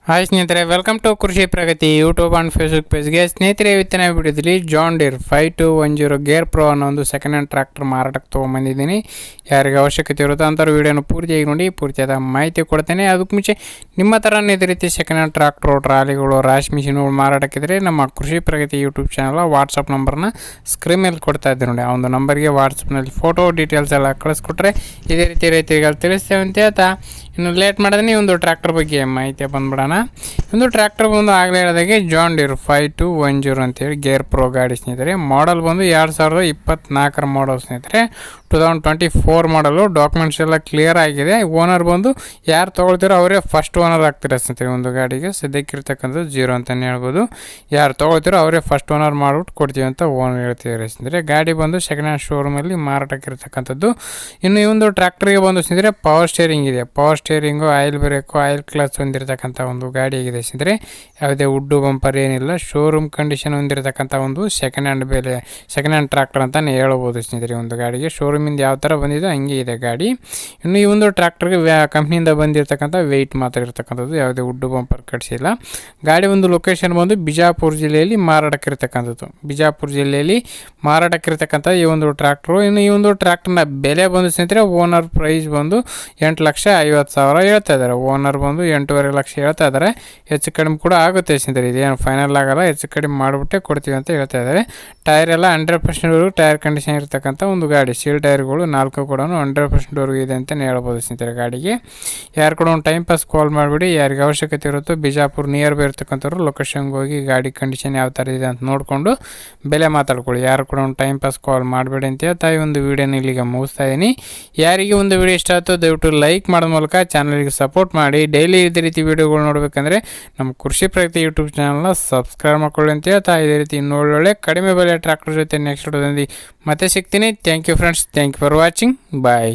Hi ಸ್ನೇಹಿತರೆ, welcome to ಕೃಷಿ ಪ್ರಗತಿ YouTube and Facebook ಪೇಜ್ಗೆ. ಸ್ನೇಹಿತರೆ, ಇವತ್ತಿನ ವಿಡಿಯೋದಲ್ಲಿ ಜಾನ್ ಡೀರ್ 5210 ಗೇರ್ ಪ್ರೋ ಅನ್ನೋ ಒಂದು ಸೆಕೆಂಡ್ ಹ್ಯಾಂಡ್ ಟ್ರ್ಯಾಕ್ಟರ್ ಮಾರಾಟಕ್ಕೆ ತೊಗೊಂಬಂದಿದ್ದೀನಿ. ಯಾರಿಗೆ ಅವಶ್ಯಕತೆ ಇರುತ್ತೋ ಅಂಥವ್ರು ವೀಡಿಯೋನ ಪೂರ್ತಿಯಾಗಿ ನೋಡಿ, ಪೂರ್ತಿಯಾದ ಮಾಹಿತಿ ಕೊಡ್ತೇನೆ. ಅದಕ್ಕೆ ಮುಂಚೆ ನಿಮ್ಮ ಥರನೇ ಇದೇ ರೀತಿ ಸೆಕೆಂಡ್ ಹ್ಯಾಂಡ್ ಟ್ರ್ಯಾಕ್ಟ್ರು, ಟ್ರಾಲಿಗಳು, ರಾಶ್ ಮಿಷಿನ್ಗಳು ಮಾರಾಟಕ್ಕಿದ್ರೆ ನಮ್ಮ ಕೃಷಿ ಪ್ರಗತಿ ಯೂಟ್ಯೂಬ್ ಚಾನಲ್ ವಾಟ್ಸಪ್ ನಂಬರ್ನ ಸ್ಕ್ರೀನ್ ಮೇಲೆ ಕೊಡ್ತಾ ಇದ್ದೀನಿ ನೋಡಿ. ಆ ಒಂದು ನಂಬರ್ಗೆ ವಾಟ್ಸಪ್ನಲ್ಲಿ ಫೋಟೋ ಡೀಟೇಲ್ಸ್ ಎಲ್ಲ ಕಳಿಸ್ಕೊಟ್ರೆ ಇದೇ ರೀತಿ ರೈತರಿಗೆ ತಿಳಿಸ್ತೇವೆ ಅಂತ ಹೇಳ್ತಾ, ಇನ್ನು ಲೇಟ್ ಮಾಡಿದ್ರೆ ಒಂದು ಟ್ರ್ಯಾಕ್ಟರ್ ಬಗ್ಗೆ ಮಾಹಿತಿ ಬಂದ್ಬಿಡೋಣ. ಒಂದು ಟ್ರ್ಯಾಕ್ಟರ್ ಬಂದು ಆಗಲೇ ಹೇಳಿದಾಗೆ ಜಾನ್ ಡೀರ್ 5210 ಅಂತೇಳಿ ಗೇರ್ ಪ್ರೋ ಗಾಡಿ ಸ್ನೇಹಿತರೆ. ಮಾಡಲ್ ಬಂದು 2024 ಮಾಡಲ್ ಸ್ನೇಹಿತರೆ. 2024 ಮಾಡಲು. ಡಾಕ್ಯುಮೆಂಟ್ಸ್ ಎಲ್ಲ ಕ್ಲಿಯರ್ ಆಗಿದೆ. ಓನರ್ ಬಂದು ಯಾರು ತೊಗೊಳ್ತೀರೋ ಅವರೇ ಫಸ್ಟ್ ಓನರ್ ಆಗ್ತಾರೆ ಸ್ನೇಹಿತರೆ. ಒಂದು ಗಾಡಿಗೆ ಸದ್ಯಕ್ಕಿರ್ತಕ್ಕಂಥದ್ದು 0 ಅಂತಲೇ ಹೇಳ್ಬೋದು. ಯಾರು ತೊಗೊಳ್ತೀರೋ ಅವರೇ ಫಸ್ಟ್ ಓನರ್ ಮಾಡಿಬಿಟ್ಟು ಕೊಡ್ತೀವಿ ಅಂತ ಓನರ್ ಹೇಳ್ತಿದ್ದಾರೆ ಸ್ನೇಹಿತರೆ. ಗಾಡಿ ಬಂದು ಸೆಕೆಂಡ್ ಹ್ಯಾಂಡ್ ಶೋರೂಮಲ್ಲಿ ಮಾರಾಟಕ್ಕಿರ್ತಕ್ಕಂಥದ್ದು. ಇನ್ನು ಈ ಒಂದು ಟ್ರ್ಯಾಕ್ಟರ್ಗೆ ಬಂದು ಸ್ನೇಹಿತರೆ ಪವರ್ ಸ್ಟೇರಿಂಗ್ ಇದೆ. Power steering, oil break, oil clutch ಹೊಂದಿರತಕ್ಕಂಥ ಒಂದು ಗಾಡಿ ಆಗಿದೆ ಸ್ನೇಹಿತರೆ. ಯಾವುದೇ ಉಡ್ಡು ಬಂಪರ್ ಏನಿಲ್ಲ. ಶೋರೂಮ್ ಕಂಡೀಷನ್ ಹೊಂದಿರತಕ್ಕಂಥ ಒಂದು ಸೆಕೆಂಡ್ ಹ್ಯಾಂಡ್ ಟ್ರ್ಯಾಕ್ಟರ್ ಅಂತಲೇ ಹೇಳ್ಬೋದು ಸ್ನೇಹಿತರೆ. ಒಂದು ಗಾಡಿಗೆ ಶೋರೂಮಿಂದ ಯಾವ ಥರ ಬಂದಿದೆ ಹಂಗೆ ಇದೆ ಗಾಡಿ. ಇನ್ನು ಈ ಒಂದು ಟ್ರ್ಯಾಕ್ಟರ್ಗೆ ಕಂಪ್ನಿಯಿಂದ ಬಂದಿರತಕ್ಕಂಥ ವೆಯ್ಟ್ ಮಾತ್ರ ಇರತಕ್ಕಂಥದ್ದು. ಯಾವುದೇ ಉಡ್ಡು ಬಂಪರ್ ಕಟ್ಸಿಲ್ಲ. ಗಾಡಿ ಒಂದು ಲೊಕೇಶನ್ ಬಂದು ಬಿಜಾಪುರ ಜಿಲ್ಲೆಯಲ್ಲಿ ಮಾರಾಟಕ್ಕಿರ್ತಕ್ಕಂಥದ್ದು. ಬಿಜಾಪುರ ಜಿಲ್ಲೆಯಲ್ಲಿ ಮಾರಾಟಕ್ಕಿರ್ತಕ್ಕಂಥ ಈ ಒಂದು ಟ್ರ್ಯಾಕ್ಟ್ರು. ಇನ್ನು ಈ ಒಂದು ಟ್ರ್ಯಾಕ್ಟರ್ನ ಬೆಲೆ ಬಂದು ಸ್ನೇಹಿತರೆ, ಓನರ್ ಪ್ರೈಸ್ ಬಂದು 8,50,000 ಹೇಳ್ತಾ ಇದ್ದಾರೆ. ಓನರ್ ಬಂದು 8.5 ಲಕ್ಷ ಹೇಳ್ತಾ ಇದ್ದಾರೆ. ಹೆಚ್ಚು ಕಡಿಮೆ ಕೂಡ ಆಗುತ್ತೆ ಸ್ನೇಹಿತರೆ. ಇದೇನು ಫೈನಲ್ ಆಗಲ್ಲ, ಹೆಚ್ಚು ಕಡಿಮೆ ಮಾಡಿಬಿಟ್ಟೆ ಕೊಡ್ತೀವಿ ಅಂತ ಹೇಳ್ತಾ ಇದ್ದಾರೆ. ಟೈರ್ ಎಲ್ಲ 100% ಟೈರ್ ಕಂಡೀಷನ್ ಇರತಕ್ಕಂಥ ಒಂದು ಗಾಡಿ. ಸೀಲ್ ಟೈರ್ಗಳು 4 ಕೂಡ 100% ಇದೆ ಅಂತಲೇ ಹೇಳ್ಬೋದು ಸ್ನೇಹಿತರೆ. ಗಾಡಿಗೆ ಯಾರು ಕೂಡ ಒಂದು ಟೈಮ್ ಪಾಸ್ ಕಾಲ್ ಮಾಡಿಬಿಡಿ. ಯಾರಿಗೆ ಅವಶ್ಯಕತೆ ಇರುತ್ತೋ ಬಿಜಾಪುರ ನಿಯರ್ ಬೈ ಇರ್ತಕ್ಕಂಥವ್ರು ಲೊಕೇಶನ್ಗೆ ಹೋಗಿ ಗಾಡಿ ಕಂಡೀಷನ್ ಯಾವ ಥರ ಇದೆ ಅಂತ ನೋಡಿಕೊಂಡು ಬೆಲೆ ಮಾತಾಡ್ಕೊಳ್ಳಿ. ಯಾರು ಕೂಡ ಒಂದು ಟೈಮ್ ಪಾಸ್ ಕಾಲ್ ಮಾಡಬೇಡಿ ಅಂತ ಹೇಳ್ತಾ ಈ ಒಂದು ವೀಡಿಯೋನ ಇಲ್ಲಿಗೆ ಮುಗಿಸ್ತಾ ಇದ್ದೀನಿ. ಯಾರಿಗೆ ಒಂದು ವಿಡಿಯೋ ಇಷ್ಟ ಆಯಿತು ದಯವಿಟ್ಟು ಲೈಕ್ ಮಾಡೋ ಮೂಲಕ ಚಾನಲ್ಗೆ ಸಪೋರ್ಟ್ ಮಾಡಿ. ಡೈಲಿ ಇದೇ ರೀತಿ ವೀಡಿಯೋಗಳು ನೋಡಬೇಕಂದ್ರೆ ನಮ್ಮ ಕೃಷಿ ಪ್ರಗತಿ ಯೂಟ್ಯೂಬ್ ಚಾನಲ್ನ ಸಬ್ಸ್ಕ್ರೈಬ್ ಮಾಡ್ಕೊಳ್ಳಿ ಅಂತ ಹೇಳ್ತಾ ಇದೇ ರೀತಿ ಒಳ್ಳೊಳ್ಳೆ ಕಡಿಮೆ ಬೆಲೆ ಟ್ರ್ಯಾಕ್ಟರ್ ಜೊತೆ ನೆಕ್ಸ್ಟ್ ವಿಡಿಯೋದಲ್ಲಿ ಮತ್ತೆ ಸಿಗ್ತೀನಿ. Thank you friends. Thank you for watching. Bye.